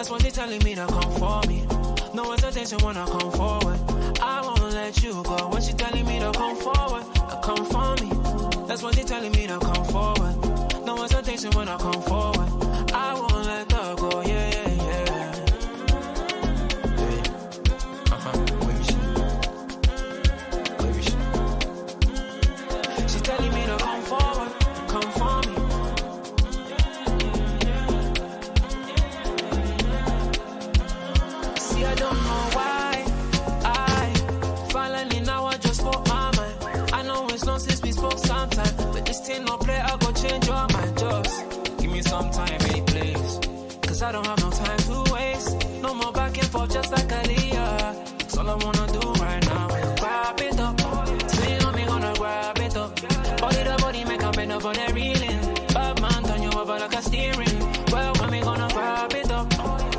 That's what they're telling me to come for me. No hesitation when I come forward. I won't let you go. When she telling me to come forward, come for me. That's what they're telling me to come forward. No hesitation when I come forward. I won't let her go. Yeah, yeah, yeah. She's telling me to come forward, come for me. See, I don't know why I finally now I just spoke my mind. I know it's long since we spoke sometime, but this thing no play, I go change your mind. Just give me some time, hey, please. Cause I don't have no time to waste. No more back and forth, just like Aaliyah. That's all I wanna do right now is grab it up. So you know me gonna grab it up. Body to body, make a bend up on that reeling. Bad man, turn you over like a steering. Well, when me gonna grab it up.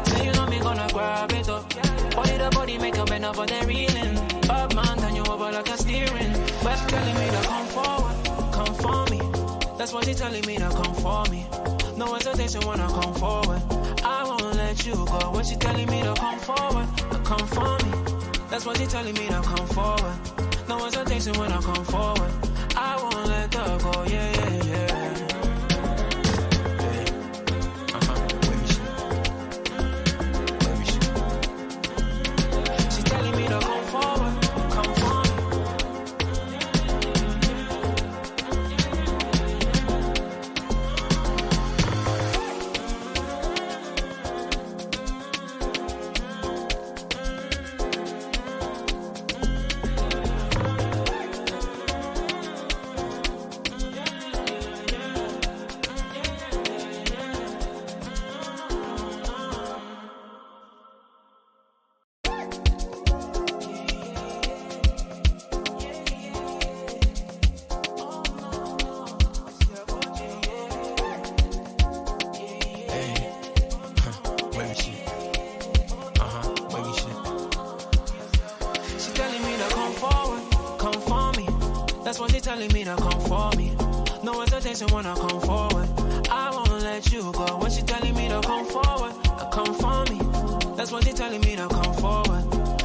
So you know me gonna grab it up. Body to body, make a bend up on that reeling. Bad man, turn you over like a steering. Well, she's telling me to come forward, come for me. That's what she's telling me to come for me. No hesitation when I come forward. I won't let you go. When she's telling me to come forward, come for me. That's what she's telling me to come forward. No hesitation when I come forward. I won't let her go. Yeah, yeah, yeah. She's telling me to come forward, come for me. Telling me to come for me. No hesitation when I come forward. I won't let you go. When she telling me to come forward, come for me. That's what they telling me to come forward.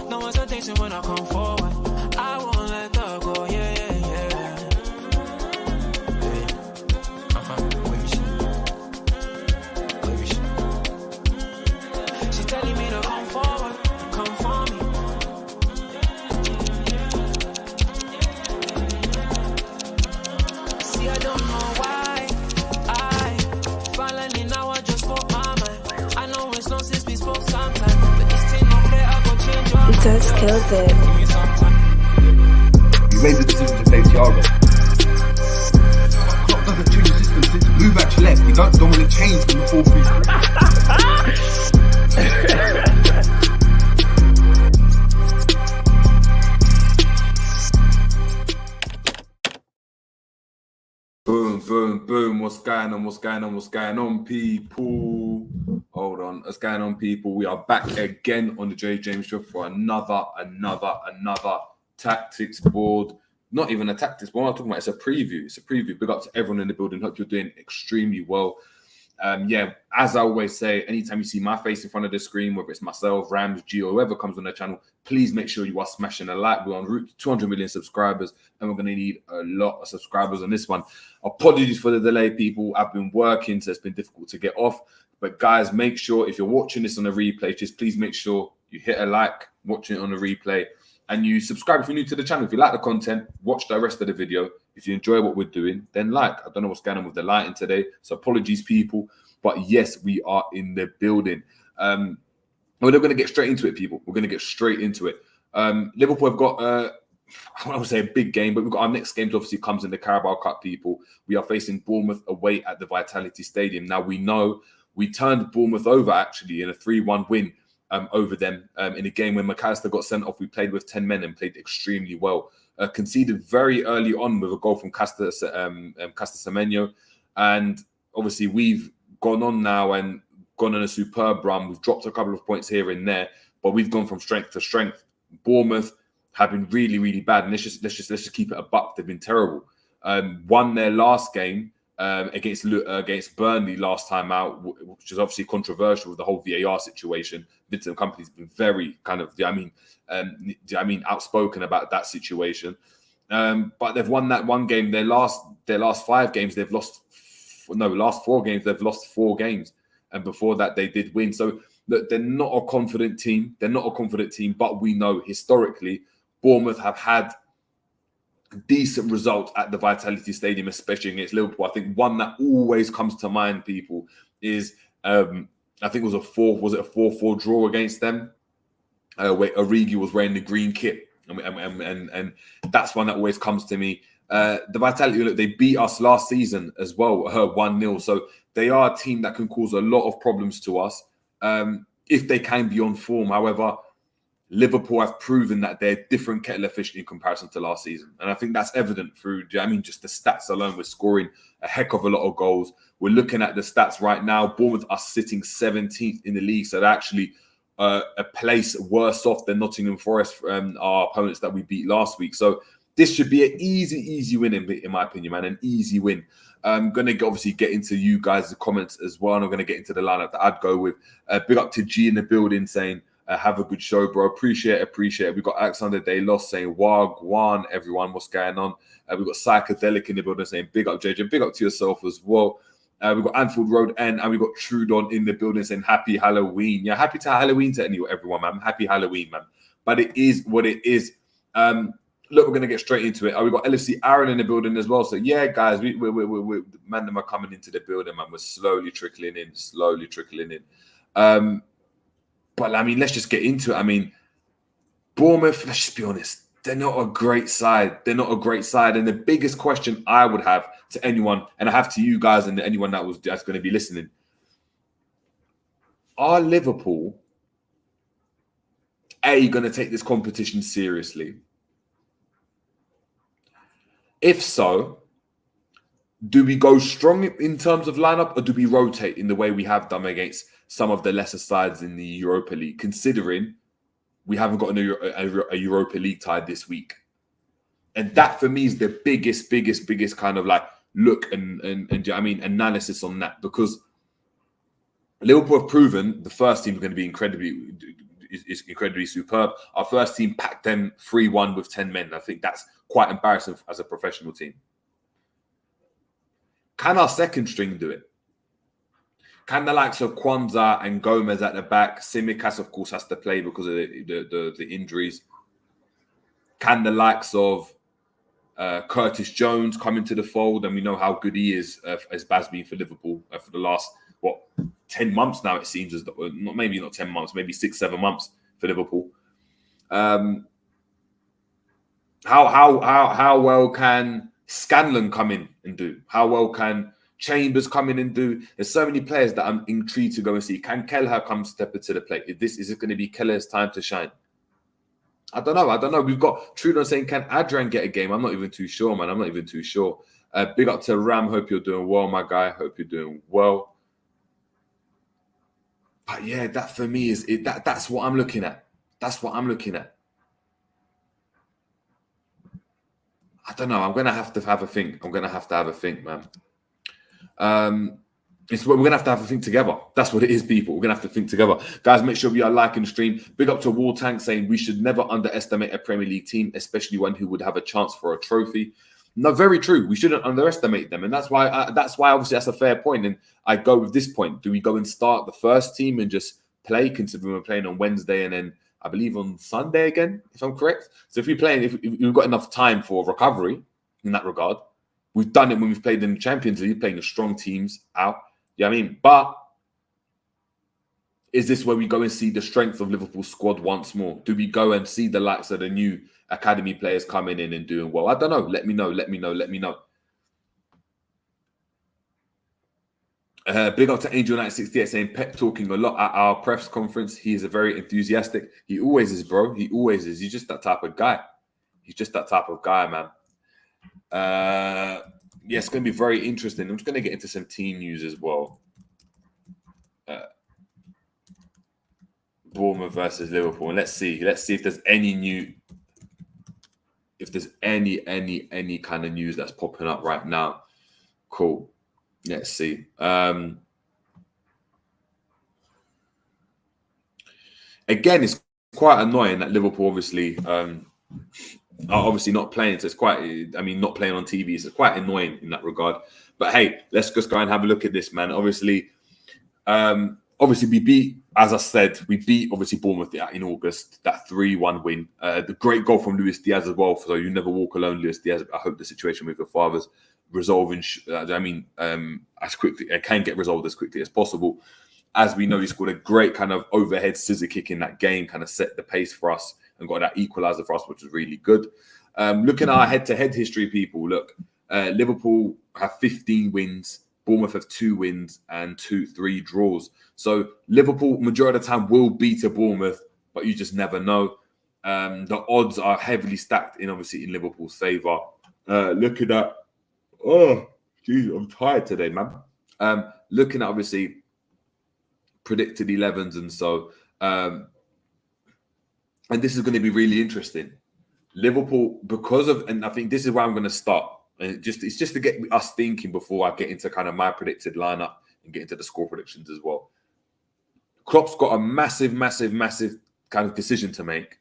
No hesitation when I come forward. I won't let her go. Yeah, yeah, yeah. She's telling me to come forward, come for me. I don't know why I finally now I just spoke my mind. I know it's long since we spoke sometime, but this thing no play, I go change your mind. It does kill it. You made the decision to play Thiago. Klopp doesn't change the system since Move actually left. You don't want to change from the 4-3. Boom, what's going on, people? Hold on, what's going on, people? We are back again on the JerryJames show for another tactics board. Not even a tactics board, I'm talking about it's a preview. Big up to everyone in the building. Hope you're doing extremely well. Yeah, as I always say, anytime you see my face in front of the screen, whether it's myself, Rams, G, or whoever comes on the channel, please make sure you are smashing a like. We're on route to 200 million subscribers, and we're going to need a lot of subscribers on this one. Apologies for the delay, people. I've been working, so it's been difficult to get off. But guys, make sure if you're watching this on a replay, just please make sure you hit a like, watching it on a replay, and you subscribe if you're new to the channel. If you like the content, watch the rest of the video. If you enjoy what we're doing, then like. I don't know what's going on with the lighting today, so apologies, people. But yes, we are in the building. We're not going to get straight into it, people. We're going to get straight into it. Liverpool have got, I would say a big game, but we've got our next game obviously comes in the Carabao Cup, people. We are facing Bournemouth away at the Vitality Stadium. Now, we know we turned Bournemouth over, actually, in a 3-1 win over them in a game when McAllister got sent off. We played with 10 men and played extremely well. Conceded very early on with a goal from Castor Semenyo. And obviously, we've gone on now and gone on a superb run. We've dropped a couple of points here and there, but we've gone from strength to strength. Bournemouth have been really, really bad, and let's just keep it a buck. They've been terrible. Won their last game, against Burnley last time out, which is obviously controversial with the whole VAR situation. Vincent Kompany's been very kind of, outspoken about that situation. But they've won that one game. Their last 5 games, they've lost. Last 4 games, they've lost 4 games, and before that, they did win. So look, they're not a confident team. But we know historically, Bournemouth have had decent results at the Vitality Stadium, especially against Liverpool. I think one that always comes to mind, people, is I think it was a 4-4 draw against them, where Origi was wearing the green kit, and that's one that always comes to me. The Vitality, look, they beat us last season as well, 1-0. So they are a team that can cause a lot of problems to us if they can be on form. However, Liverpool have proven that they're different kettle of fish in comparison to last season. And I think that's evident through, just the stats alone. We're scoring a heck of a lot of goals. We're looking at the stats right now. Bournemouth are sitting 17th in the league. So they're actually a place worse off than Nottingham Forest, our opponents that we beat last week. So this should be an easy win, in my opinion, man. An easy win. I'm going to obviously get into you guys' comments as well. And I'm going to get into the lineup that I'd go with. Big up to G in the building saying, have a good show, bro. Appreciate it. We've got Alexander Daylos saying, Wagwan, everyone, what's going on? We've got Psychedelic in the building saying, big up, JJ. Big up to yourself as well. We've got Anfield Road N, and we've got Trudon in the building saying, happy Halloween. Yeah, happy to Halloween to everyone, man. Happy Halloween, man. But it is what it is. Look, we're going to get straight into it. We've got LFC Aaron in the building as well. So, yeah, guys, we man, them are coming into the building, man. We're slowly trickling in. But, let's just get into it. Bournemouth, let's just be honest, they're not a great side. And the biggest question I would have to anyone, and I have to you guys and anyone that's going to be listening, are Liverpool, going to take this competition seriously? If so, do we go strong in terms of lineup, or do we rotate in the way we have done against some of the lesser sides in the Europa League, considering we haven't got a Europa League tie this week? And that for me is the biggest kind of like look and analysis on that, because Liverpool have proven the first team is going to be incredibly superb. Our first team packed them 3-1 with 10 men. I think that's quite embarrassing as a professional team. Can our second string do it? Can the likes of Kwanzaa and Gomez at the back? Tsimikas, of course, has to play because of the injuries. Can the likes of Curtis Jones come into the fold? And we know how good he is as Baz been for Liverpool for the last, 10 months now, it seems, maybe not 10 months, maybe 6-7 months for Liverpool. How well can Scanlon come in and do? How well can Chambers come in and do? There's so many players that I'm intrigued to go and see. Can Kelleher come step into the plate? Is it going to be Kelleher's time to shine? I don't know. We've got Trudon saying, can Adrian get a game? I'm not even too sure, man. Big up to Ram. Hope you're doing well, my guy. Hope you're doing well. But yeah, that for me is it. That's what I'm looking at. I don't know. I'm going to have to have a think. Man. We're going to have a think together. That's what it is, people. We're going to have to think together. Guys, make sure we are liking the stream. Big up to War Tank saying we should never underestimate a Premier League team, especially one who would have a chance for a trophy. No, very true. We shouldn't underestimate them. And that's why obviously that's a fair point. And I go with this point. Do we go and start the first team and just play, considering we're playing on Wednesday and then I believe on Sunday again, if I'm correct? So if we've got enough time for recovery in that regard, we've done it when we've played in the Champions League, playing the strong teams out. Yeah, But is this where we go and see the strength of Liverpool's squad once more? Do we go and see the likes of the new academy players coming in and doing well? I don't know. Let me know. Big up to Angel968 saying Pep talking a lot at our press conference. He is a very enthusiastic. He always is, bro. He always is. He's just that type of guy. Man. Yeah, it's going to be very interesting. I'm just going to get into some team news as well. Bournemouth versus Liverpool. And let's see if there's any any kind of news that's popping up right now. Cool. Let's see. Again, it's quite annoying that Liverpool obviously are obviously not playing. So it's quite, I mean, not playing on TV. So it's quite annoying in that regard. But hey, let's just go and have a look at this, man. Obviously, we beat, as I said, we beat obviously Bournemouth in August. That 3-1 win. The great goal from Luis Diaz as well. So you never walk alone, Luis Diaz. I hope the situation with your father's resolving. As quickly, it can get resolved as quickly as possible. As we know, he scored a great kind of overhead scissor kick in that game, kind of set the pace for us and got that equaliser for us, which was really good. Looking at our head-to-head history, people, look, Liverpool have 15 wins, Bournemouth have 2 wins and 3 draws. So Liverpool, majority of the time, will beat a Bournemouth, but you just never know. The odds are heavily stacked in Liverpool's favour. Looking at, I'm tired today, man. Looking at obviously predicted 11s and so, and this is going to be really interesting. Liverpool, and I think this is where I'm going to start. And it's just to get us thinking before I get into kind of my predicted lineup and get into the score predictions as well. Klopp's got a massive kind of decision to make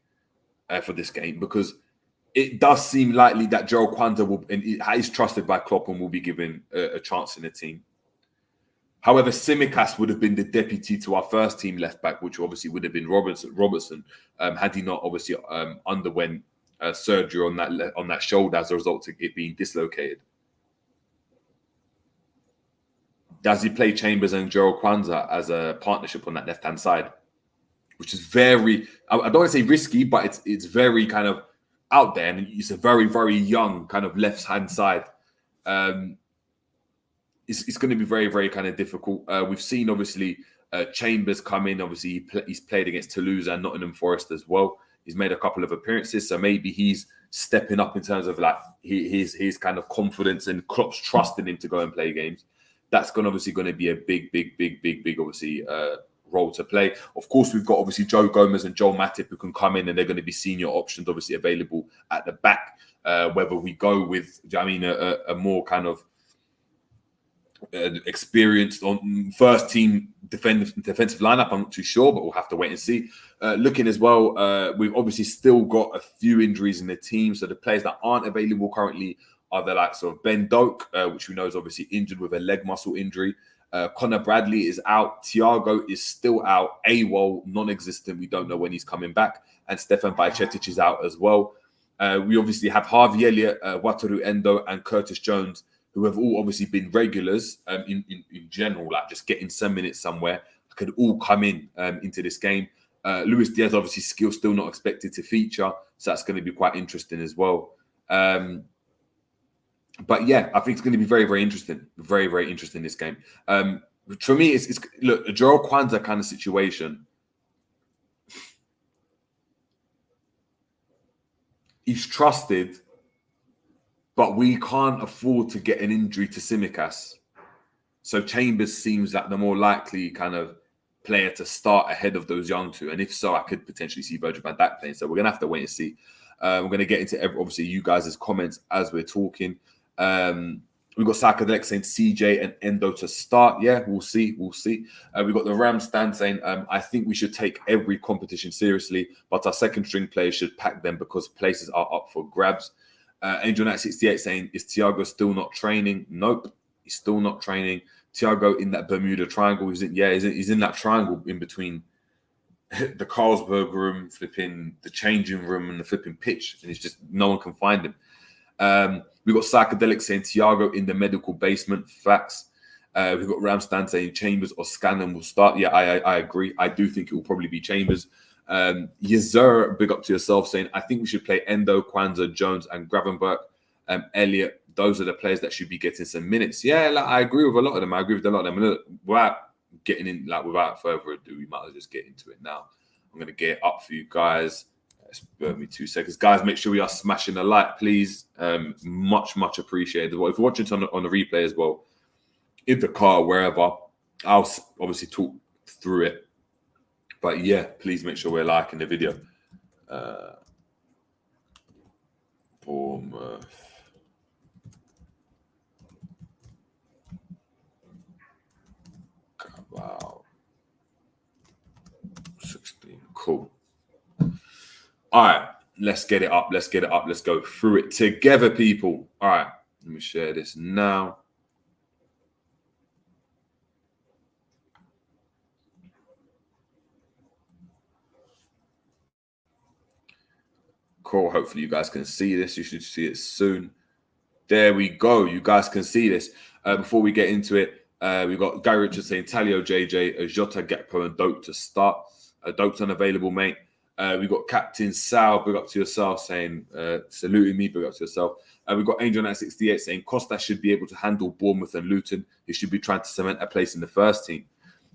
for this game, because it does seem likely that Joel Kwanzaa is trusted by Klopp and will be given a chance in the team. However, Tsimikas would have been the deputy to our first team left back, which obviously would have been Robertson, had he not obviously underwent surgery on that shoulder as a result of it being dislocated. Does he play Chambers and Joel Kwanzaa as a partnership on that left-hand side? Which is very, I don't want to say risky, but it's very kind of out there, and it's a very, very young kind of left-hand side. It's going to be very, very kind of difficult. We've seen, obviously, Chambers come in. Obviously, he's played against Toulouse and Nottingham Forest as well. He's made a couple of appearances, so maybe he's stepping up in terms of like his kind of confidence and Klopp's trusting him to go and play games. That's going to be a big, obviously, role to play. Of course, we've got obviously Joe Gomez and Joel Matip who can come in, and they're going to be senior options, obviously, available at the back. Whether we go with, a more kind of experienced on first team defensive lineup, I'm not too sure, but we'll have to wait and see. Looking as well, we've obviously still got a few injuries in the team, so the players that aren't available currently are the likes of Ben Doak, which we know is obviously injured with a leg muscle injury. Connor Bradley is out. Thiago is still out. AWOL, non-existent. We don't know when he's coming back. And Stefan Bajcetic is out as well. We obviously have Harvey Elliott, Wataru Endo, and Curtis Jones, who have all obviously been regulars in general, like just getting some minutes somewhere, could all come into this game. Luis Diaz, obviously, still not expected to feature, so that's going to be quite interesting as well. But yeah, I think it's going to be very, very interesting. Very, very interesting, this game. For me, it's look, a Joel Kwanzaa kind of situation. He's trusted, but we can't afford to get an injury to Tsimikas. So Chambers seems like the more likely kind of player to start ahead of those young two. And if so, I could potentially see Virgil van Dijk playing. So we're going to have to wait and see. We're going to get into, obviously, you guys' comments as we're talking. We've got Psychedelic saying CJ and Endo to start. Yeah, we'll see. We've got the Ram stand saying, I think we should take every competition seriously, but our second string players should pack them because places are up for grabs. Angel Knight 68 saying, is Thiago still not training? Nope, he's still not training. Thiago in that Bermuda Triangle. He's in that triangle in between the Carlsberg room, flipping the changing room, and the flipping pitch, and it's just no one can find him. We've got Psychedelic saying Thiago in the medical basement. Facts. We've got Ramstan saying Chambers or Scanlon will start. Yeah, I agree. I do think it will probably be Chambers. Yezer, big up to yourself, saying I think we should play Endo, Kwanzaa, Jones, and Gravenberch. Elliot, those are the players that should be getting some minutes. Yeah, I agree with a lot of them. Without further ado, we might as well just get into it now. I'm going to get it up for you guys. Spare me 2 seconds. Guys, make sure we are smashing a like, please. Much appreciated. Well, if you're watching it on the replay as well, in the car, wherever, I'll obviously talk through it. But yeah, please make sure we're liking the video. Bournemouth. All right, let's get it up. Let's get it up. Let's go through it together, people. All right, let me share this now. Cool. Hopefully you guys can see this. You should see it soon. There we go. You guys can see this. Before we get into it, we've got Gary Richards saying Talio, JJ, Jota, Gakpo, and Dope to start. Dope's unavailable, mate. We've got Captain Sal, big up to yourself, saying, saluting me, big up to yourself. We've got Angel 968 saying Costa should be able to handle Bournemouth and Luton. He should be trying to cement a place in the first team.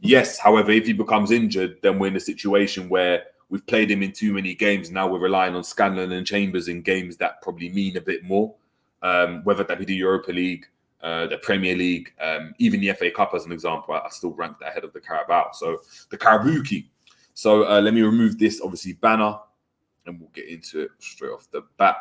Yes, however, if he becomes injured, then we're in a situation where we've played him in too many games. Now we're relying on Scanlon and Chambers in games that probably mean a bit more. Whether that be the Europa League, the Premier League, even the FA Cup as an example, I still rank that ahead of the CARABAO. So the Karabuki. So let me remove this, obviously, banner, and we'll get into it straight off the bat.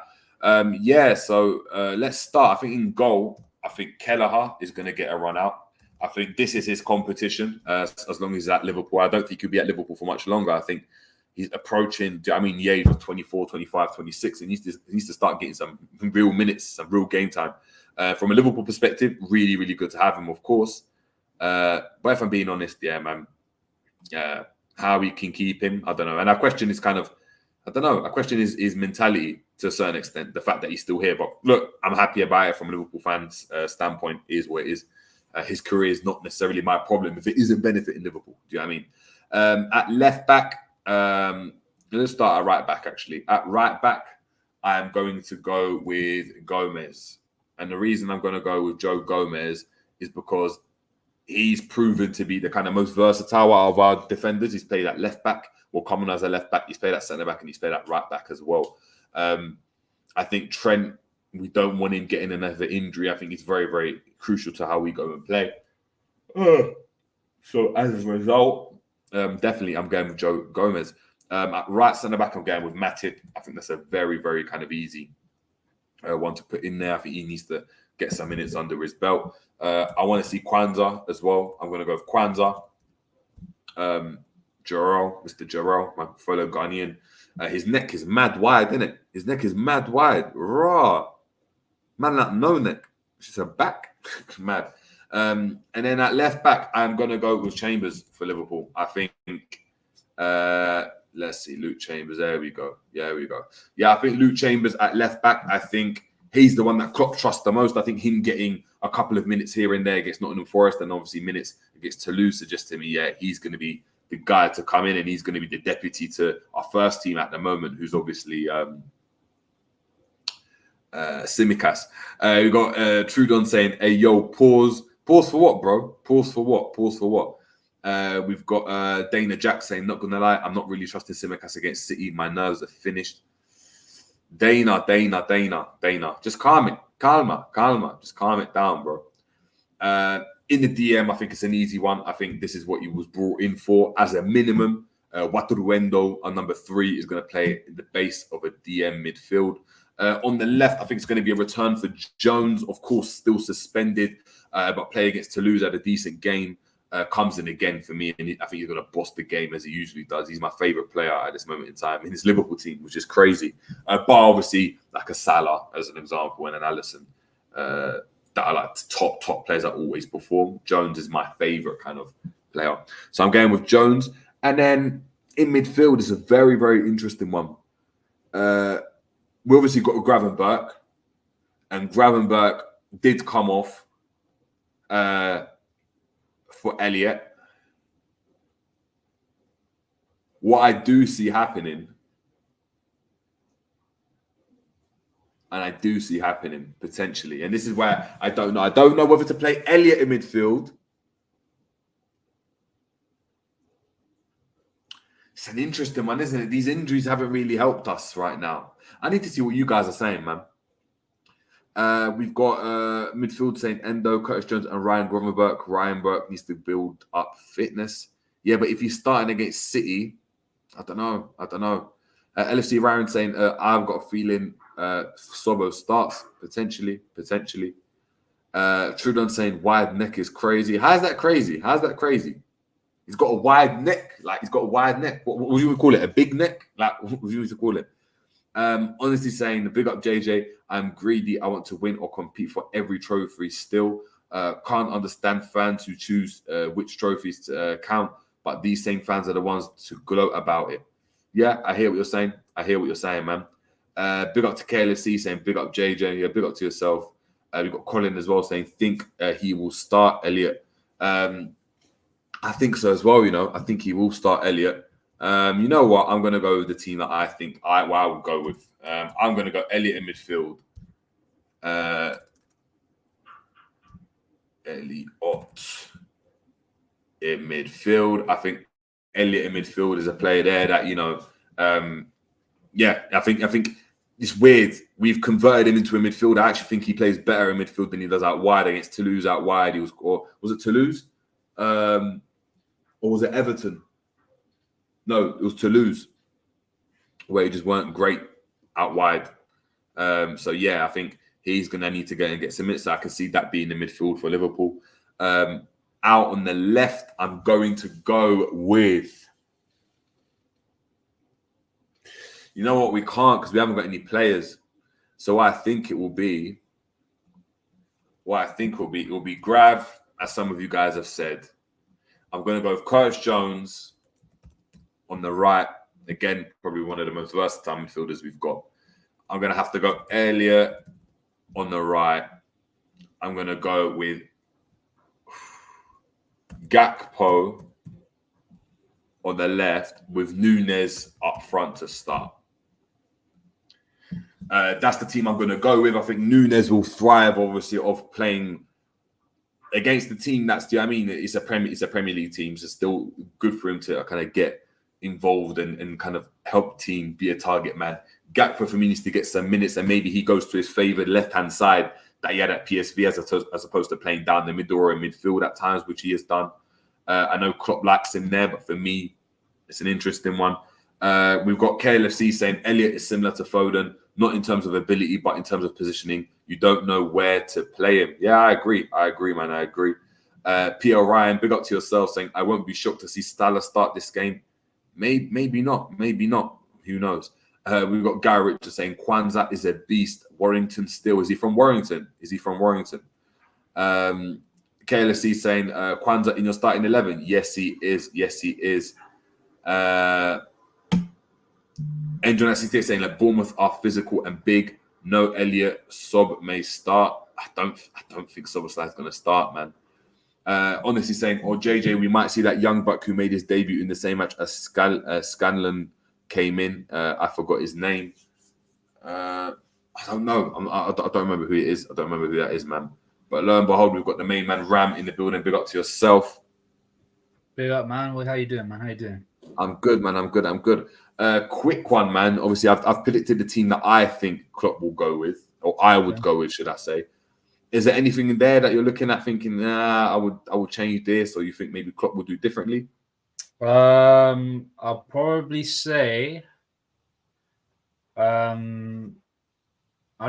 So let's start. I think in goal, I think Kelleher is going to get a run out. I think this is his competition as long as he's at Liverpool. I don't think he'll be at Liverpool for much longer. I think he's approaching, age of 24, 25, 26. He needs to start getting some real minutes, some real game time. From a Liverpool perspective, really, really good to have him, of course. But if I'm being honest, yeah, man, how we can keep him, I don't know. And our question is our question is mentality to a certain extent, the fact that he's still here. But look, I'm happy about it from a Liverpool fans' standpoint. It is what it is. His career is not necessarily my problem if it isn't benefiting Liverpool. Do you know what I mean? At left back, let's start at right back, actually. At right back, I am going to go with Gomez. And the reason I'm going to go with Joe Gomez is because he's proven to be the kind of most versatile out of our defenders. He's played at left back, or come on as a left back. He's played at centre back, and he's played at right back as well. I think Trent, we don't want him getting another injury. I think it's very, very crucial to how we go and play. So as a result, definitely I'm going with Joe Gomez. At right centre back, I'm going with Matip. I think that's a very, very kind of easy one to put in there. I think he needs to get some minutes under his belt. I want to see Kwanzaa as well. I'm going to go with Kwanzaa. Mr. Jarrell, my fellow Ghanaian. His neck is mad wide, isn't it? His neck is mad wide. Raw. Man, that no neck. It's just a back. Mad. And then at left back, I'm going to go with Chambers for Liverpool. I think, let's see, Luke Chambers. There we go. Yeah, I think Luke Chambers at left back, I think he's the one that Klopp trusts the most. I think him getting a couple of minutes here and there against Nottingham Forest and obviously minutes against Toulouse suggests to me, yeah, he's going to be the guy to come in and he's going to be the deputy to our first team at the moment, who's obviously Simicas. We got Trudon saying, hey, yo, pause. Pause for what, bro? Pause for what? Pause for what? We've got Dana Jack saying, not going to lie, I'm not really trusting Simicas against City. My nerves are finished. Dana. Just calma. Just calm it down, bro. In the DM, I think it's an easy one. I think this is what he was brought in for as a minimum. Waturuendo on number 3 is going to play in the base of a DM midfield. On the left, I think it's going to be a return for Jones, of course, still suspended, but play against Toulouse at a decent game. Comes in again for me, and I think he's going to boss the game as he usually does. He's my favourite player at this moment in time in his Liverpool team, which is crazy. But obviously, like a Salah as an example, and an Alisson, that are like top players that always perform. Jones is my favourite kind of player, so I'm going with Jones. And then in midfield is a very, very interesting one. We obviously got Gravenberch, and Gravenberch did come off for Elliott. What I do see happening, potentially, and this is where I don't know. I don't know whether to play Elliott in midfield. It's an interesting one, isn't it? These injuries haven't really helped us right now. I need to see what you guys are saying, man. We've got midfield saying Endo, Curtis Jones, and Ryan Gravenberch. Ryan Burke needs to build up fitness. Yeah, but if he's starting against City, I don't know. LFC Ryan saying I've got a feeling Sobo starts potentially. Trudon saying wide neck is crazy. How's that crazy? He's got a wide neck. Like, he's got a wide neck. What would you call it? A big neck? Like, what would you call it? Honestly saying, the big up JJ, I'm greedy. I want to win or compete for every trophy still. Can't understand fans who choose which trophies to count, but these same fans are the ones to gloat about it. Yeah, I hear what you're saying. I hear what you're saying, man. Big up to KLFC saying, big up JJ. Yeah, big up to yourself. We've got Colin as well saying, think he will start Elliot. I think so as well, you know. I think he will start Elliot. You know what? I'm going to go with the team that I think I will go with. I'm going to go Elliot in midfield. Elliot in midfield. I think Elliot in midfield is a player there that, you know, yeah, I think it's weird. We've converted him into a midfielder. I actually think he plays better in midfield than he does out wide. Against Toulouse out wide, he was, or was it Toulouse? Or was it Everton? No, it was Toulouse, where he just weren't great out wide. So yeah, I think he's gonna need to go and get some minutes. So I can see that being the midfield for Liverpool. Out on the left, I'm going to go with. You know what? We can't because we haven't got any players. So what I think it will be. It will be Grav, as some of you guys have said. I'm going to go with Curtis Jones on the right. Again, probably one of the most versatile midfielders we've got. I'm going to have to go Elliot on the right. I'm going to go with Gakpo on the left with Nunes up front to start. That's the team I'm going to go with. I think Nunes will thrive, obviously, of playing against the team that's, do you know what I mean? It's a Premier League team, so it's still good for him to kind of get involved and kind of help team be a target man. Gakpo for me needs to get some minutes, and maybe he goes to his favoured left-hand side that he had at PSV as opposed to playing down the middle or in midfield at times, which he has done. I know Klopp likes him there, but for me, it's an interesting one. We've got KLFC saying Elliot is similar to Foden, not in terms of ability, but in terms of positioning. You don't know where to play him. Yeah, I agree, man. I agree. PL Ryan, big up to yourself, saying I won't be shocked to see Stala start this game. Maybe not. Who knows? We've got Gary Richard saying Kwanzaa is a beast. Warrington still. Is he from Warrington? KLSC saying Kwanzaa in your starting 11. Yes, he is. Angel 96 saying like Bournemouth are physical and big. No Elliot. Sob may start. I don't think Soboslai's going to start, man. Honestly saying, or JJ, we might see that young buck who made his debut in the same match as Scanlon came in. I forgot his name. I don't know. I don't remember who it is. I don't remember who that is, man. But lo and behold, we've got the main man Ram in the building. Big up to yourself. Big up, man. How you doing, man? How you doing? I'm good, man. I'm good. Quick one, man. Obviously, I've predicted the team that I think Klopp will go with, or I would go with, should I say. Is there anything in there that you're looking at thinking, I would change this, or you think maybe Klopp would do differently? I'll probably say I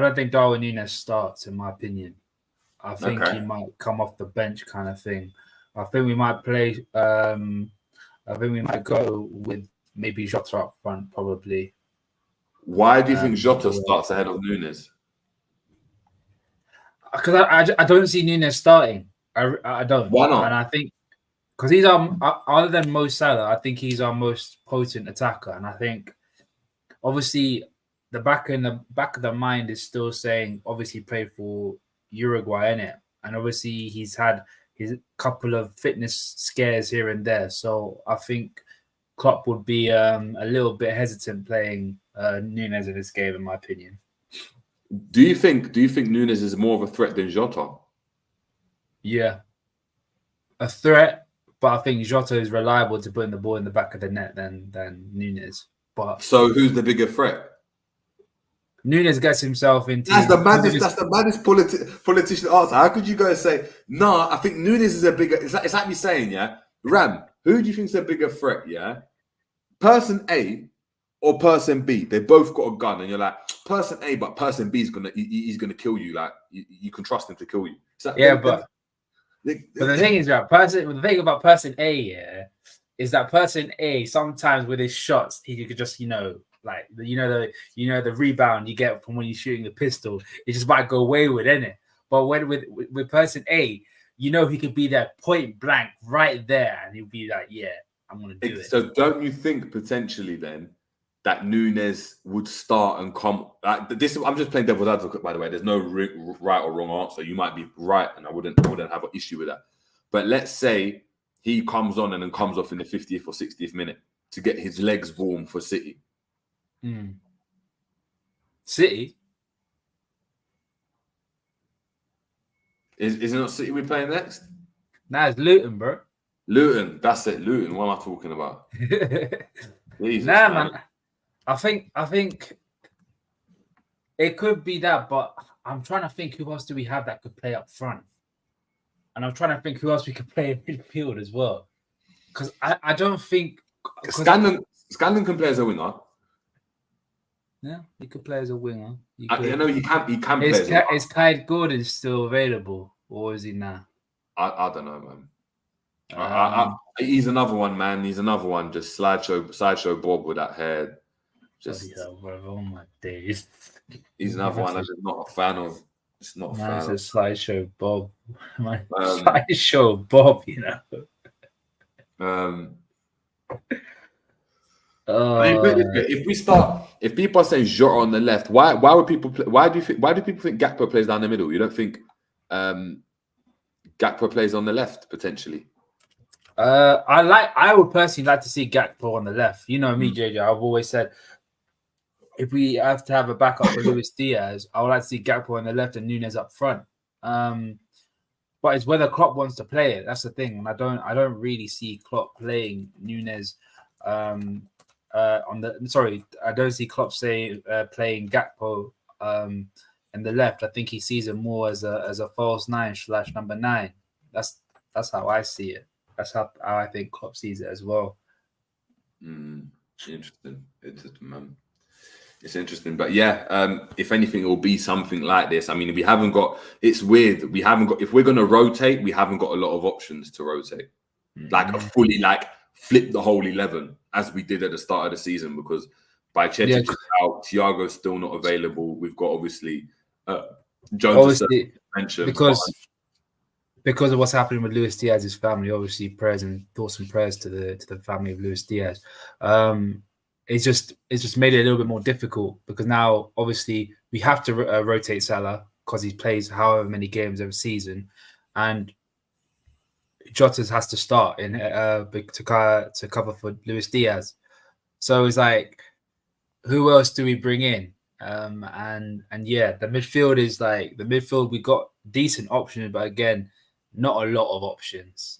don't think Darwin Núñez starts, in my opinion. I think he might come off the bench kind of thing. I think we might play I think we might go with maybe Jota up front, probably. Why do you think Jota starts ahead of Núñez? Because I don't see Núñez starting. I don't. Why not? And I think because he's other than Mo Salah, I think he's our most potent attacker. And I think obviously the back of the mind is still saying obviously he played for Uruguay, innit? And obviously he's had his couple of fitness scares here and there. So I think Klopp would be a little bit hesitant playing Núñez in this game, in my opinion. Do you think Núñez is more of a threat than Jota? Yeah, a threat, but I think Jota is reliable to putting the ball in the back of the net than Núñez. But so who's the bigger threat? Núñez gets himself into. That's the maddest politician answer. How could you go and say no? I think Núñez is a bigger. It's like me saying, yeah, Ram. Who do you think is a bigger threat? Yeah, person A or person B? They both got a gun, and you're like person A, but person B is he's gonna kill you. Like you can trust him to kill you. But the thing is, right, the thing about person A, yeah, is that person A sometimes with his shots he could just like the rebound you get from when you're shooting the pistol. It just might go wayward, innit? But when with person A, he could be there point blank right there, and he'll be like, yeah, I'm gonna do it. So don't you think potentially then that Núñez would start and come like this? I'm just playing devil's advocate, by the way. There's no right or wrong answer. You might be right, and I wouldn't have an issue with that. But let's say he comes on and then comes off in the 50th or 60th minute to get his legs warm for City. City? Is it not City we're playing next? Nah, it's Luton, bro. Luton, that's it. Luton. What am I talking about? Jesus, man. I think it could be that, but I'm trying to think who else do we have that could play up front, and I'm trying to think who else we could play in midfield as well. Because I don't think Scanlon can play as a winger. Yeah, he could play as a winger. I know he can play as a winger. Is Kai Gordon still available, or is he now? I don't know, man. He's another one, man. He's another one. Just sideshow Bob with that hair. Just oh my days. He's another one I'm just not a fan of. It's not a fan. It's a sideshow Bob. Sideshow Bob, If people are saying Jota on the left, why do people think Gakpo plays down the middle? You don't think Gakpo plays on the left potentially? I would personally like to see Gakpo on the left. You know me, JJ. I've always said if we have to have a backup for Luis Diaz, I would like to see Gakpo on the left and Núñez up front. But it's whether Klopp wants to play it. That's the thing, and I don't really see Klopp playing Núñez. I don't see Klopp playing Gakpo in the left. I think he sees him more as a false 9 / number 9. That's how I see it. That's how I think Klopp sees it as well. Interesting, man. It's interesting, but yeah, if anything, it will be something like this. I mean, we haven't got. It's weird. We haven't got. If we're going to rotate, we haven't got a lot of options to rotate, like a fully flip the whole 11 as we did at the start of the season. Because by Chetic out, Thiago's still not available. We've got obviously Jones mentioned because of what's happening with Luis Diaz's family. Obviously, prayers and thoughts and prayers to the family of Luis Diaz. It's just made it a little bit more difficult because now obviously we have to rotate Salah because he plays however many games every season, and Jota has to start in to cover for Luis Diaz. So it's like, who else do we bring in? And yeah, the midfield we got decent options, but again, not a lot of options.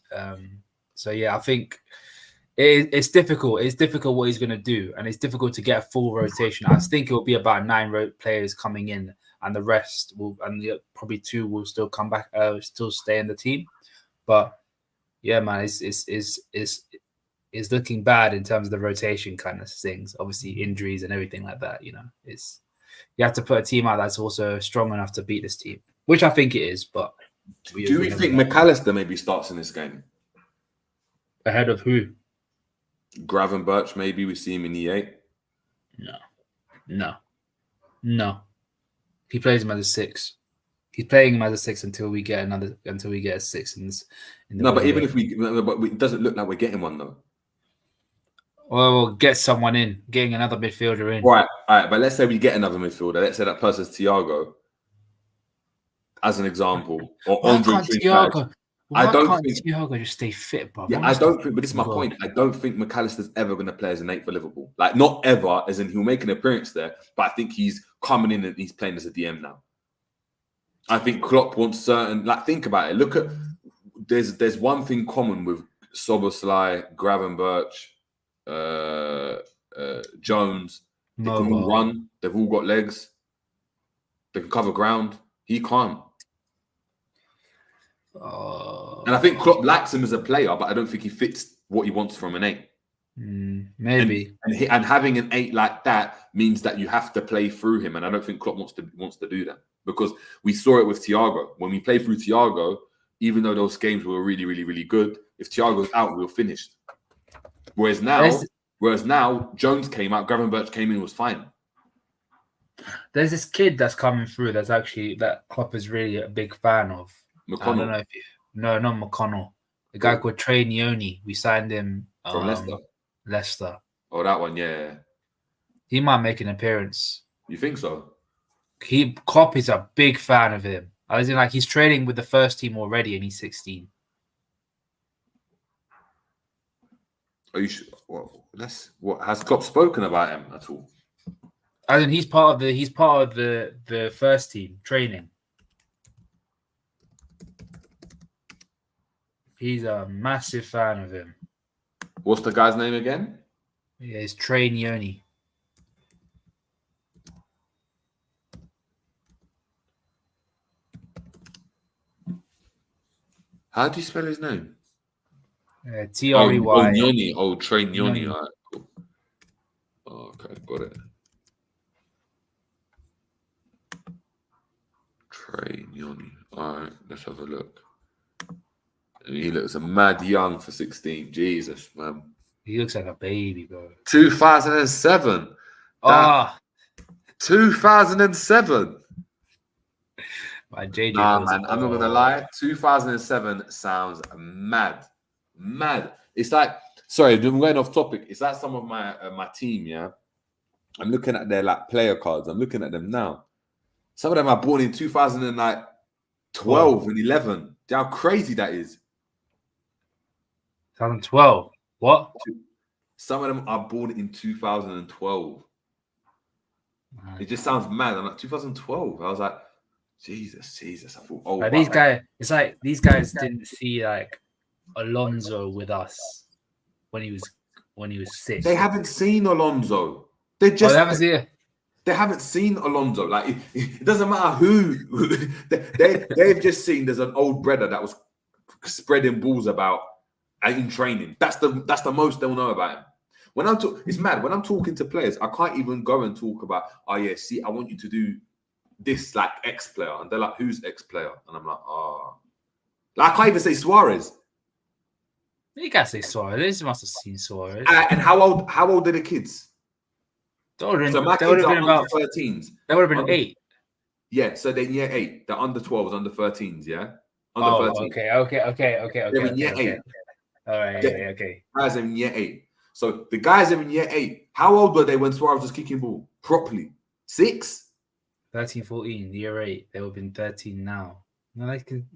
So yeah, I think. It's difficult. It's difficult what he's going to do, and it's difficult to get a full rotation. I think it will be about 9 players coming in, and the rest will, and probably 2 will still come back, still stay in the team. But yeah, man, it's looking bad in terms of the rotation kind of things. Obviously, injuries and everything like that. You have to put a team out that's also strong enough to beat this team, which I think it is. But do we think McAllister maybe starts in this game ahead of who? Gravenberch, maybe we see him in E8. No. He plays him as a 6. He's playing him as a 6 until we get a 6 in the No, but even if it doesn't look like we're getting one though. Well, we'll get someone in, getting another midfielder in. Right, all right. But let's say we get another midfielder. Let's say that person's Thiago, as an example, or Andre Thiago. I don't think Thiago just stay fit, bro. Yeah, I don't think. But this is my point. I don't think McAllister's ever going to play as an 8 for Liverpool. Like, not ever, as in he'll make an appearance there. But I think he's coming in and he's playing as a DM now. I think Klopp wants certain. Like, think about it. Look at there's one thing common with Szoboszlai, Gravenberch, Jones. They can all run. They've all got legs. They can cover ground. He can't. And I think Klopp likes him as a player, but I don't think he fits what he wants from an 8. Maybe. And having an 8 like that means that you have to play through him, and I don't think Klopp wants to do that, because we saw it with Thiago. When we played through Thiago, even though those games were really, really, really good, if Thiago's out, we were finished. Whereas now Whereas now, Jones came out, Gravenberch came in, was fine. There's this kid that's coming through that Klopp is really a big fan of. McConnell. I don't know if no, not McConnell. A guy called Trey Nioni. We signed him From Leicester. Leicester. Oh, that one, yeah. He might make an appearance. You think so? Klopp is a big fan of him. I was like, he's training with the first team already, and he's 16. Are you sure? What has Klopp spoken about him at all? I mean, he's part of the first team training. He's a massive fan of him. What's the guy's name again? Yeah, it's Trey Nioni. How do you spell his name? Trey. Nioni. Oh, Trey Nioni. All right, cool. Oh, okay, got it. Trey Nioni. All right, let's have a look. He looks a mad young for 16. Jesus, man. He looks like a baby, bro. 2007. 2007. My JJ. Man, I'm not gonna lie. 2007 sounds mad. It's like, sorry, I'm going off topic. It's like some of my team. Yeah, I'm looking at their like player cards. I'm looking at them now. Some of them are born in 2012 and 11. Do you know how crazy that is? 2012. What? Some of them are born in 2012. It just sounds mad. I'm like 2012. I was like, Jesus. I thought, oh, like, these guys. It's like these guys didn't see like Alonso with us when he was 6. They haven't seen Alonso. They haven't seen Alonso. Like it doesn't matter who. They've just seen there's an old brother that was spreading balls about in training. That's the most they'll know about him. It's mad. When I'm talking to players, I can't even go and talk about, oh yeah, see, I want you to do this like X player. And they're like, who's X player? And I'm like, oh. Like, I can't even say Suarez. You can't say Suarez. You must have seen Suarez. And how old are the kids? They would have been about 13s. They would have been 8. Yeah, so they're year 8. They're under 12s, under 13s, yeah? Under 13. Okay. They're in year 8. All right, okay. Guys are in year 8. So the guys are in year 8. How old were they when Suarez was kicking ball properly? 6? 13, 14, year 8. They would have been 13 now. No, they could.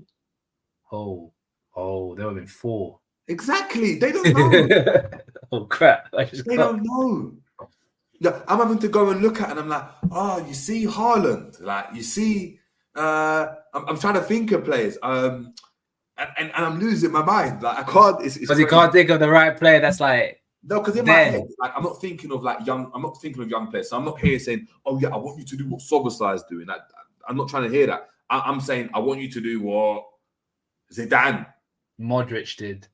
Oh, they would have been 4. Exactly. They don't know. Oh crap! They don't know. Yeah, I'm having to go and look at it and I'm like, oh, you see Haaland, like you see. I'm trying to think of players. And I'm losing my mind. Like I can't. Because you can't think of the right player. That's like. No, because in my head, like I'm not thinking of young players. So I'm not here saying, "Oh yeah, I want you to do what Soboslai is doing." I'm not trying to hear that. I'm saying I want you to do what Zidane, Modric did.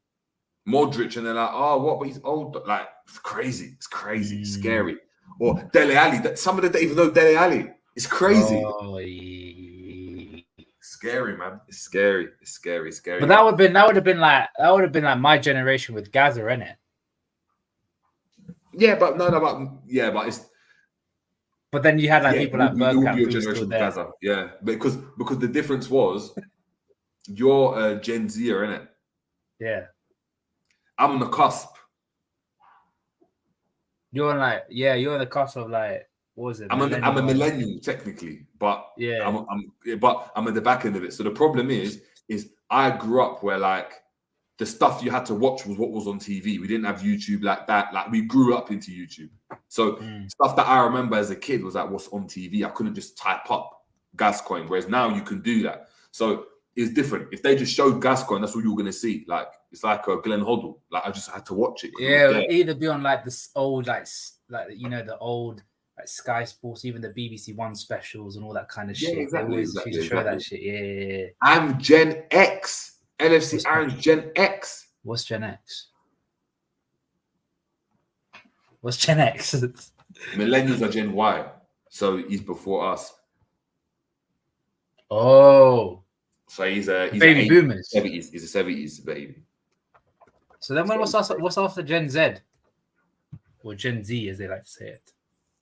Modric, and they're like, "Oh, what?" But he's old. Like it's crazy. It's crazy. It's scary. Or Dele Alli. That some of them don't even know Dele Alli. It's crazy. Oh, scary, man. It's scary. But that would have been like my generation with Gaza, innit? Yeah, but but it's. But then you had people like Bergkamp your generation Gaza. Yeah, because the difference was you're Gen Z, innit? Yeah. I'm on the cusp. You're on the cusp of like, what was it? I'm a millennial technically, but yeah, I'm at the back end of it. So the problem is I grew up where like the stuff you had to watch was what was on TV. We didn't have YouTube like that. Like we grew up into YouTube. So stuff that I remember as a kid was like what's on TV. I couldn't just type up Gascoigne, whereas now you can do that. So it's different. If they just showed Gascoigne, that's what you're gonna see. Like it's like a Glenn Hoddle. Like I just had to watch it. Yeah, it would either be on like this old like you know the old like Sky Sports, even the BBC One specials and all that kind of shit. Exactly. They always show that shit. Yeah. I'm Gen X. LFC Aaron's Gen X. What's Gen X? What's Gen X? Millennials are Gen Y, so he's before us. Oh, so he's baby boomers. 70s. He's a 70s baby. So then, what's after Gen Z? or Gen Z, as they like to say it?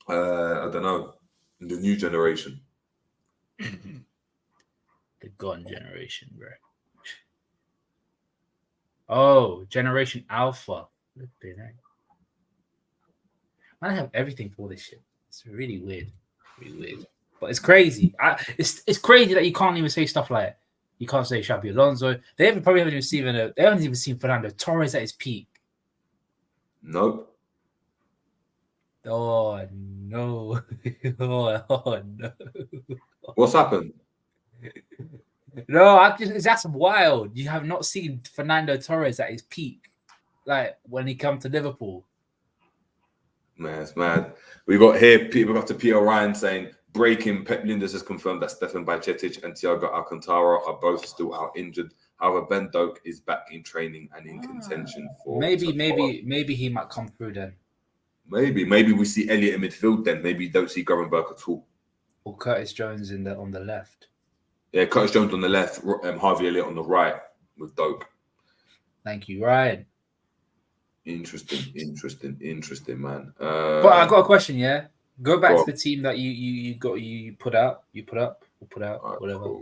I don't know. The new generation. The gone generation, bro. Oh, Generation Alpha. I have everything for this shit. It's really weird. Really weird. But it's crazy. It's crazy that you can't even say stuff like you can't say Xabi Alonso. They haven't even seen Fernando Torres at his peak. Nope. Oh no. oh no. What's happened? No, that's wild. You have not seen Fernando Torres at his peak, like when he come to Liverpool. Man, it's mad. We got to Peter Ryan saying, breaking, Pep Linders has confirmed that Stefan Bajcetic and Thiago Alcantara are both still out injured. However, Ben Doak is back in training and in contention for... Maybe he might come through then. Maybe we see Elliott in midfield then. Maybe you don't see Gravenberch at all. Or Curtis Jones on the left. Yeah, Curtis Jones on the left, Harvey Elliott on the right with Doak. Thank you, Ryan. Interesting, man. But I got a question, yeah? Go back to the team that you put out, right, whatever.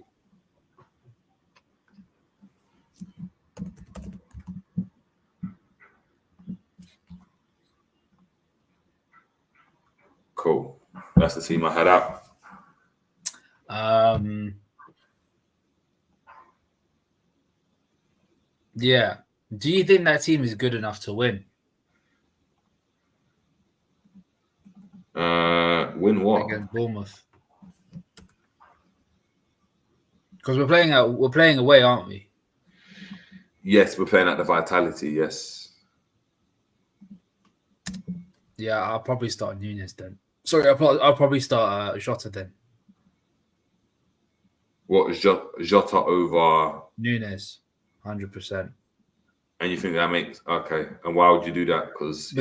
Cool. That's the team I had out. Yeah. Do you think that team is good enough to win? Win what? Against Bournemouth. Because we're playing away, aren't we? Yes, we're playing at the Vitality, yes. Yeah, I'll probably start Nunes then. Sorry, I'll probably start Jota then. What is Jota over Nunes? 100%. And you think that makes okay? And why would you do that? Because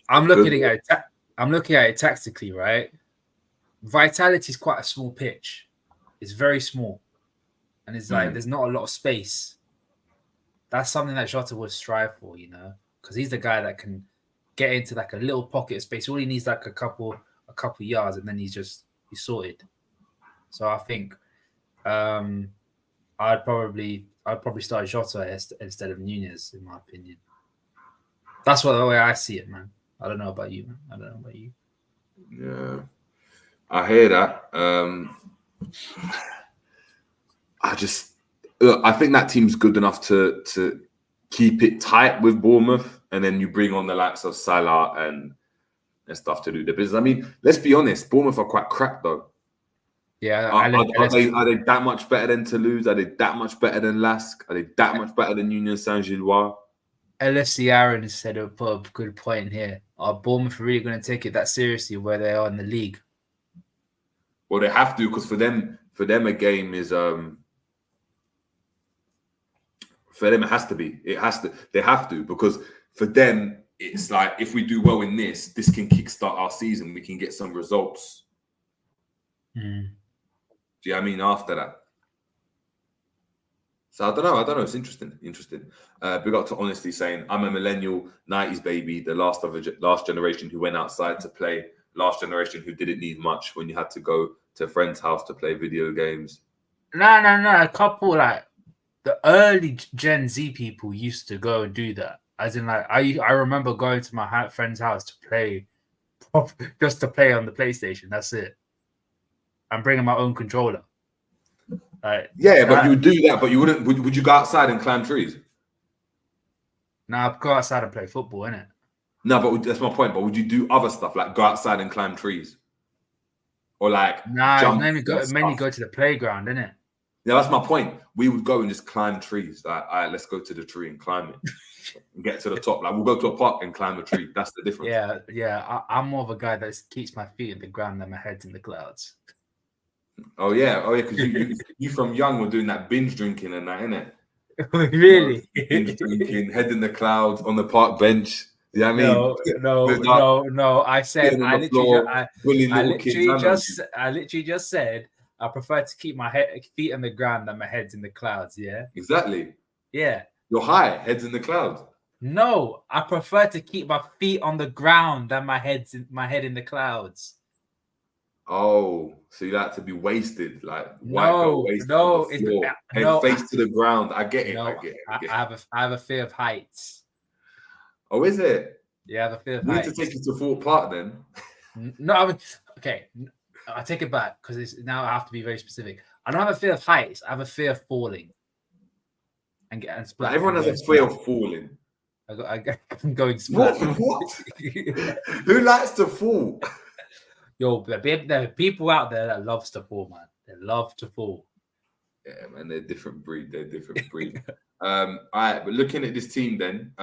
I'm looking at it tactically, right? Vitality is quite a small pitch. It's very small, and it's like there's not a lot of space. That's something that Jota would strive for, you know, because he's the guy that can get into like a little pocket of space. All he needs like a couple yards, and then he's sorted. So I think I'd probably start Jota instead of Nunes, in my opinion. That's the way I see it, man. I don't know about you, man. Yeah, I hear that. I think that team's good enough to keep it tight with Bournemouth, and then you bring on the likes of Salah and stuff to do the business. I mean, let's be honest, Bournemouth are quite crap though. Yeah, are they that much better than Toulouse? Are they that much better than Lask? Are they that much better than Union Saint-Gilloise? LFC Aaron has put a good point here. Are Bournemouth really going to take it that seriously where they are in the league? Well, they have to, because for them a game is for them it has to be. They have to, because for them it's like, if we do well in this can kickstart our season. We can get some results. Do you know what I mean? After that. So I don't know. It's interesting. Big up to Honestly saying, I'm a millennial, 90s baby, the last generation who went outside to play, last generation who didn't need much when you had to go to a friend's house to play video games. No. A couple, like, the early Gen Z people used to go and do that. As in, like, I remember going to my friend's house to play, just to play on the PlayStation. That's it. I'm bringing my own controller. Like, yeah, but you would do that, but you wouldn't. Would you go outside and climb trees? Nah, I'd go outside and play football, innit? No, but that's my point. But would you do other stuff like go outside and climb trees, or like mainly go to the playground, innit? Yeah, that's my point. We would go and just climb trees. Like, all right, let's go to the tree and climb it and get to the top. Like, we'll go to a park and climb a tree. That's the difference. Yeah. I'm more of a guy that keeps my feet in the ground and my head's in the clouds. Oh yeah, because you from young were doing that binge drinking and that, innit? Really? Binge drinking, head in the clouds on the park bench. You know what I mean? No. I literally just said I prefer to keep my feet on the ground than my head's in the clouds. Yeah. Exactly. Yeah. You're high, heads in the clouds. No, I prefer to keep my feet on the ground than my head in the clouds. Oh, so you like to be wasted, like white girl wasted on the floor, head face to the ground. I get it. No, I get it. I have a fear of heights. Oh, is it? Yeah, I have a fear of You need heights. to take you to Fort Park then. No, I mean, okay. I take it back because now I have to be very specific. I don't have a fear of heights. I have a fear of falling and splat. Everyone has a fear of falling. I'm going splat. What? Who likes to fall? Yo, there are people out there that loves to fall, man. They love to fall. Yeah, man, they're a different breed. All right, but looking at this team then,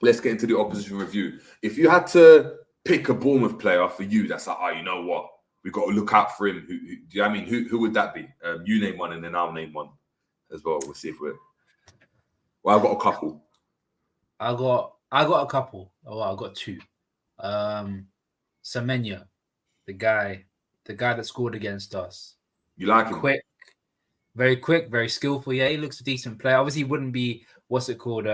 let's get into the opposition review. If you had to pick a Bournemouth player for you, that's like, oh, you know what? We've got to look out for him. Who do you know what I mean? Who would that be? You name one and then I'll name one as well. We'll see if we're... Well, I've got a couple. I got a couple. Oh, I got two. Semenyo, the guy that scored against us. You like him? Very quick, very skillful. Yeah, he looks a decent player. Obviously, he wouldn't be what's it called?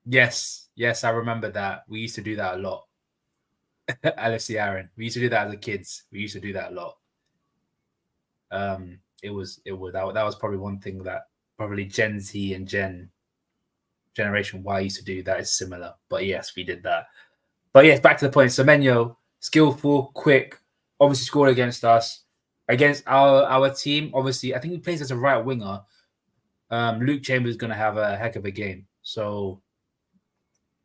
Yes, I remember that. We used to do that a lot. LFC Aaron. We used to do that as a kids. We used to do that a lot. That was probably one thing that probably Gen Z and Generation Y used to do that is similar. But yes, we did that. But yes, back to the point. Semenyo, skillful, quick, obviously scored against us. Against our team, obviously, I think he plays as a right winger. Luke Chambers is going to have a heck of a game. So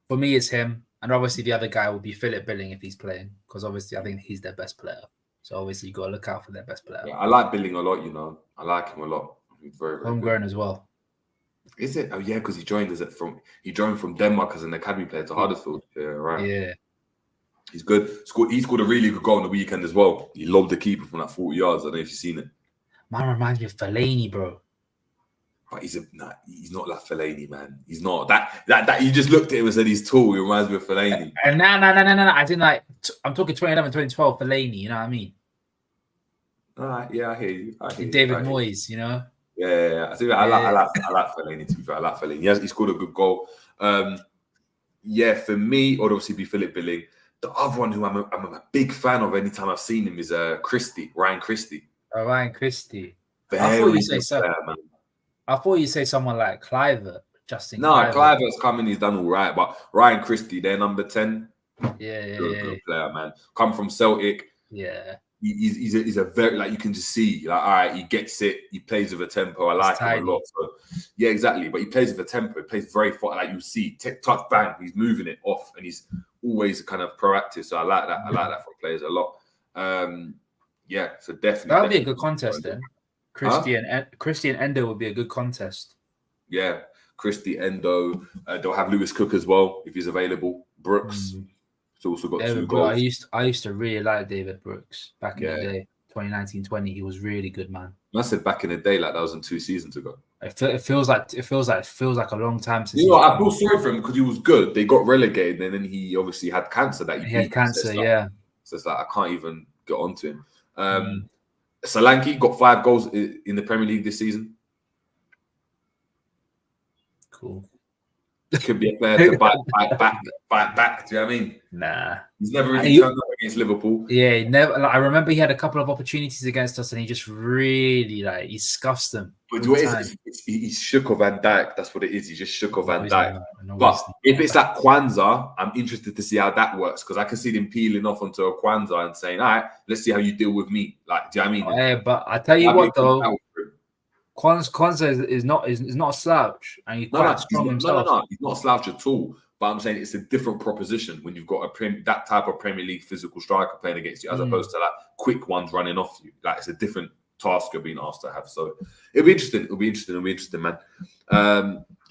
for me, it's him. And obviously, the other guy will be Philip Billing if he's playing, because obviously, I think he's their best player. So obviously, you got to look out for their best player. Yeah, I like Billing a lot. You know, I like him a lot. He's very, very homegrown good. As well. Is it? Oh yeah, because he joined from Denmark as an academy player to Huddersfield. Yeah, right. Yeah. He's good. He scored a really good goal on the weekend as well. He lobbed the keeper from like 40 yards. I don't know if you've seen it. Man reminds me of Fellaini, bro. But he's not like Fellaini, man. He's not. That you just looked at him and said he's tall. He reminds me of Fellaini. And no. I didn't like. I'm talking 2011, 2012 Fellaini. You know what I mean? All right. Yeah, I hear you. David Moyes, you know. Yeah. I like Fellaini. To be fair, I like Fellaini. He scored a good goal. Yeah, for me, it would obviously be Philip Billing. The other one who I'm a big fan of anytime I've seen him is Ryan Christie. Oh, Ryan Christie. I thought you say someone like Clivert, Justin. No, Clivert's coming. He's done all right. But Ryan Christie, they're number 10. Yeah. Good player, man. Come from Celtic. Yeah. He's a very, like, you can just see, like, all right, he gets it. He plays with a tempo. I like him a lot. So, yeah, exactly. But he plays with a tempo. He plays very far. Like, you see, touch, bang. He's moving it off, and he's always kind of proactive. So I like that. I like that from players a lot. Yeah, so definitely. That would be a good contest then. Christie and Endo would be a good contest. Yeah, Christie, Endo. They'll have Lewis Cook as well if he's available. Brooks. He's also got David 2 goals. I used to really like David Brooks back in the day, 2019-20. He was really good, man. I said back in the day, like that wasn't 2 seasons ago. It feels like a long time since. You know, I feel sorry for him because he was good. They got relegated, and then he obviously had cancer. He had cancer, yeah. So it's like I can't even get onto him. Solanke got 5 goals in the Premier League this season. Cool. Could be a player to bite back. Do you know what I mean? Nah. He's never really turned up against Liverpool. Yeah, he never. Like, I remember he had a couple of opportunities against us, and he just really he scuffs them. But what he's shook of Van Dijk. That's what it is. He's just shook of Van Dijk. But if it's like Kwanzaa, I'm interested to see how that works because I can see them peeling off onto a Kwanzaa and saying, "All right, let's see how you deal with me." Like, do you know what I mean? Yeah, but I tell you what, though. Kwanzaa is not a slouch, and he's quite strong himself. No, he's not a slouch at all. But I'm saying it's a different proposition when you've got that type of Premier League physical striker playing against you, as opposed to like quick ones running off you. Like it's a different task you're being asked to have. So it'll be interesting. It'll be interesting, man.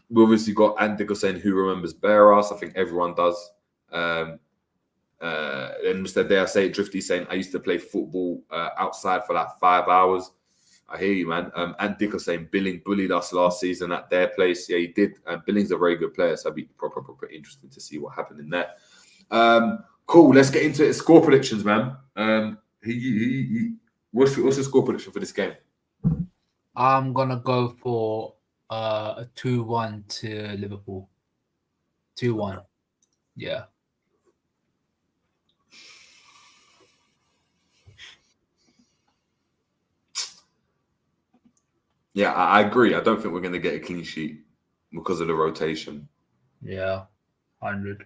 We obviously got Andigo saying who remembers Beras. I think everyone does. And Mr. Dare say Drifty saying I used to play football outside for like 5 hours. I hear you, man. And Dick was saying Billing bullied us last season at their place. Yeah, he did. Billing's a very good player, so it'd be proper interesting to see what happened in there. Cool. Let's get into it. Score predictions, man. What's the score prediction for this game? I'm gonna go for A 2-1 to Liverpool. 2-1. Yeah. Yeah, I agree. I don't think we're going to get a clean sheet because of the rotation. Yeah. 100.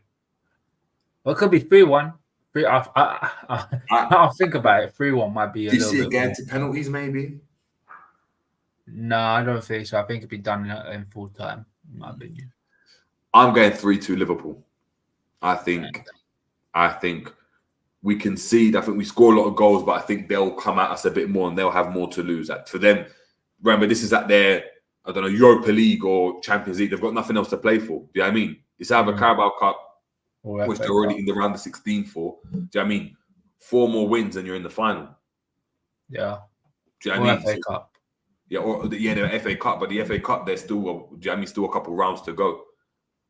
Well, it could be 3-1. I'll think about it. 3-1 might be a Do you little see bit it getting more. to penalties, maybe? No, I don't think so. I think it'd be done in full time, in my opinion. I'm going 3-2 Liverpool. I think we concede. I think we score a lot of goals, but I think they'll come at us a bit more and they'll have more to lose. For them, remember, this is at their, I don't know, Europa League or Champions League. They've got nothing else to play for. Do you know what I mean? It's either Carabao Cup, which they're already in the round of 16 for. Do you know what I mean? 4 more wins and you're in the final. Yeah. Do you know what I mean? FA Cup. Yeah, the FA Cup, but the FA Cup, there's still, do you know what I mean, still a couple of rounds to go.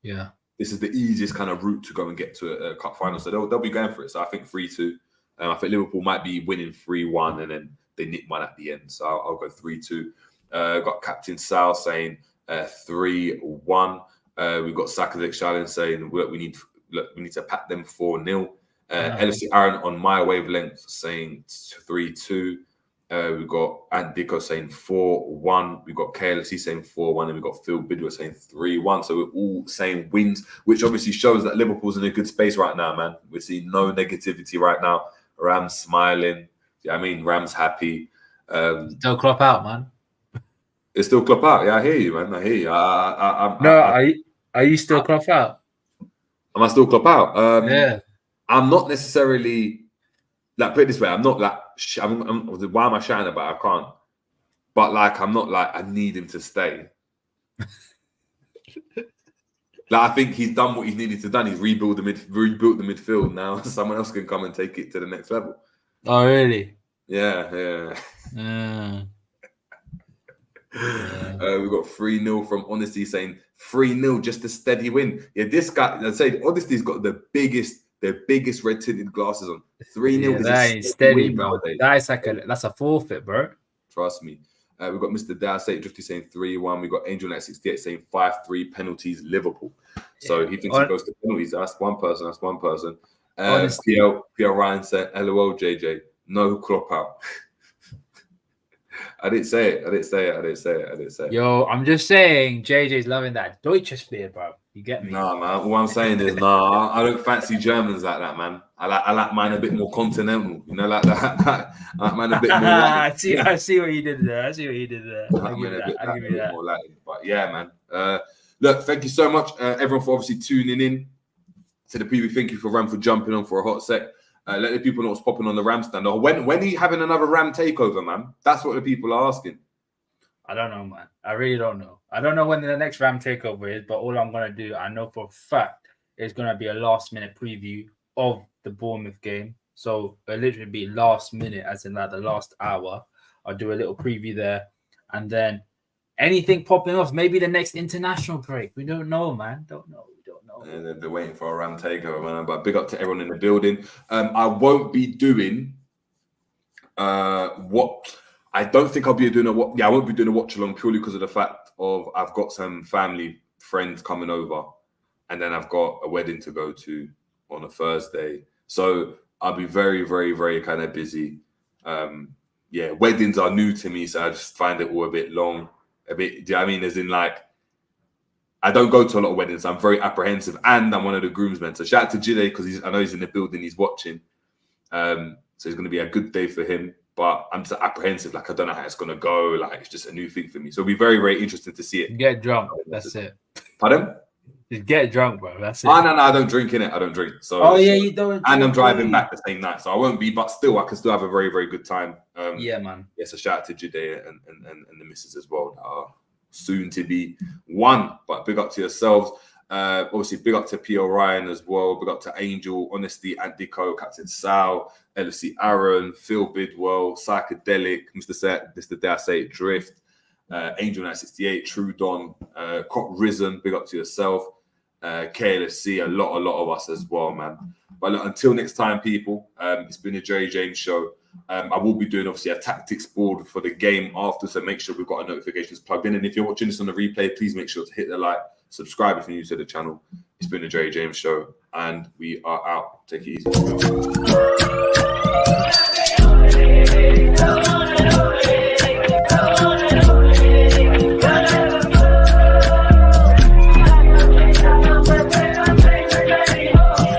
Yeah. This is the easiest kind of route to go and get to a cup final. So they'll be going for it. So I think 3-2. I think Liverpool might be winning 3-1 and then they nick one at the end. So I'll go 3-2. Got Captain Sal saying 3-1. We've got Sakalik Shalin saying we need to pat them 4-0. LFC Aaron on my wavelength saying 3-2. We've got Ant Dicko saying 4-1. We've got KLC saying 4-1, and we've got Phil Bidwell saying 3-1. So we're all saying wins, which obviously shows that Liverpool's in a good space right now, man. We're seeing no negativity right now. Ram's smiling. Yeah, I mean, Ram's happy. Still Klopp out, man. It's still Klopp out. Yeah, I hear you, man. I hear you. Are you still Klopp out? Am I still Klopp out? Yeah. I'm not necessarily like, put it this way. I'm not like, why am I shouting about it? I can't. But like, I'm not like, I need him to stay. Like, I think he's done what he needed to done. He's rebuilt the midfield. Now someone else can come and take it to the next level. Oh, really? Yeah. We've got 3-0 from Honesty saying 3-0, just a steady win. Yeah, this guy, I say, Honesty's got the biggest red tinted glasses on. 3-0 is that ain't steady, bro. That's a forfeit, bro. Trust me. We've got Mr. Dow Drifty saying 3-1. We've got Angel at 68 saying 5-3 penalties Liverpool. So he thinks he goes to penalties. That's one person. PL Ryan said, LOL JJ, no Klopp out. I didn't say it. Yo, I'm just saying JJ's loving that Deutsche beer, bro. You get me? Nah, man. What I'm saying is, I don't fancy Germans like that, man. I like mine a bit more continental, you know, like that. I like mine a bit more Latin. I see what you did there. I'll give you that. More Latin. But yeah, man. Look, thank you so much, everyone, for obviously tuning in to the preview. Thank you for Ram for jumping on for a hot sec. Let the people know what's popping on the Ram stand. When are you having another Ram takeover, man? That's what the people are asking. I don't know, man. I really don't know. I don't know when the next Ram takeover is, but all I'm going to do, I know for a fact, it's going to be a last-minute preview of the Bournemouth game. So it'll literally be last minute, as in like the last hour. I'll do a little preview there. And then anything popping off, maybe the next international break. We don't know, man. Don't know. Yeah, they're waiting for a Ram takeover, man. But big up to everyone in the building. I won't be doing what... I don't think I'll be doing I won't be doing a watch along purely because of the fact of I've got some family friends coming over, and then I've got a wedding to go to on a Thursday. So I'll be very, very, very kind of busy. Weddings are new to me, so I just find it all a bit long. Do you know what I mean? As in, like, I don't go to a lot of weddings. I'm very apprehensive, and I'm one of the groomsmen. So shout out to Jide because I know he's in the building. He's watching. So it's going to be a good day for him. But I'm just apprehensive. Like, I don't know how it's going to go. Like, it's just a new thing for me. So it'll be very, very interesting to see it. Get drunk. That's it. Pardon? Just get drunk, bro. That's it. Oh, no, I don't drink in it. I don't drink. So, you don't. And I'm driving back the same night. So I won't be, but still, I can still have a very, very good time. Yeah, man. Yeah, so shout out to Judea and the missus as well. That are soon to be one. But big up to yourselves. Obviously, big up to P.O. Ryan as well. Big up to Angel, Honesty, Antico, Captain Sal, LFC Aaron, Phil Bidwell, Psychedelic, Mr. Dare Say Drift, Angel 968, True Don, Cop Risen, big up to yourself, KLFC, a lot of us as well, man. But look, until next time, people, it's been a Jerry James show. I will be doing obviously a tactics board for the game after, so make sure we've got our notifications plugged in. And if you're watching this on the replay, please make sure to hit the like, subscribe if you're new to the channel. It's been the Jerry James Show, and we are out. Take it easy.